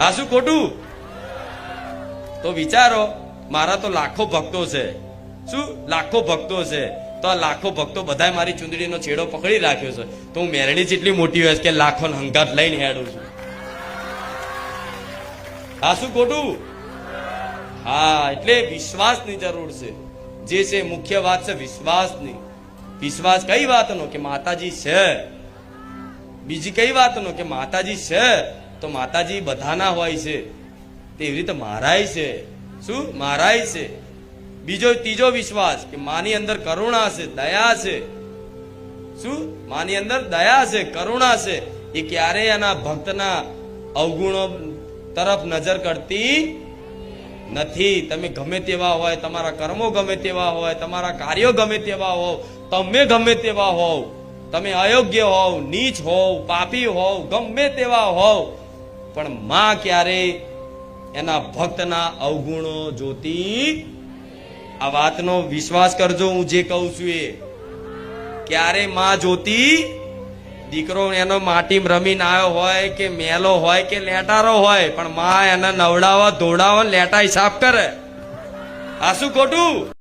આ શું ખોટું? તો વિચારો, મારા તો લાખો ભક્તો છે. શું લાખો ભક્તો છે? તો આ લાખો ભક્તો બધા મારી ચુંદડીનો છેડો પકડી રાખ્યો છે, તો હું મેરડી જેટલી મોટી હોય કે લાખો હંગાત લઈને હેડું છું. આ શું ખોટું? હા, એટલે વિશ્વાસની જરૂર છે. જે છે મુખ્ય વાત છે વિશ્વાસની. વિશ્વાસ કઈ વાતનો? કે માતાજી છે. બીજી કઈ વાતનો? કે માતાજી છે તો માતાજી બધાના હોય છે, તેવી રીતે મારાય છે. શું? મારાય છે. બીજો ત્રીજો વિશ્વાસ કે માની અંદર કરુણા છે, દયા છે. શું? માની અંદર દયા છે, કરુણા છે. એ ક્યારેય એના ભક્તના અવગુણો તરફ નજર કરતી નથી. તમે ગમે તેવા હોય, તમારા કર્મો ગમે તેવા હોય, તમારા કાર્યો ગમે તેવા હોવ, તમે ગમે તેવા હોવ, તમે અયોગ્ય હોવ, નીચ હોવ, પાપી હોવ, ગમે તેવા હોવ, પણ માં ક્યારેય એના ભક્તના અવગુણો જોતી. આ વાતનો વિશ્વાસ કરજો. હું જે કહું છું એ ક્યારે માં જોતી. દીકરો એનો માટીમાં રમીને આવ્યો હોય કે મેલો હોય કે લેટારો હોય, પણ માં એને નવડાવવા ધોડાવવા લેટાઈ સાફ કરે. આ શું ખોટું?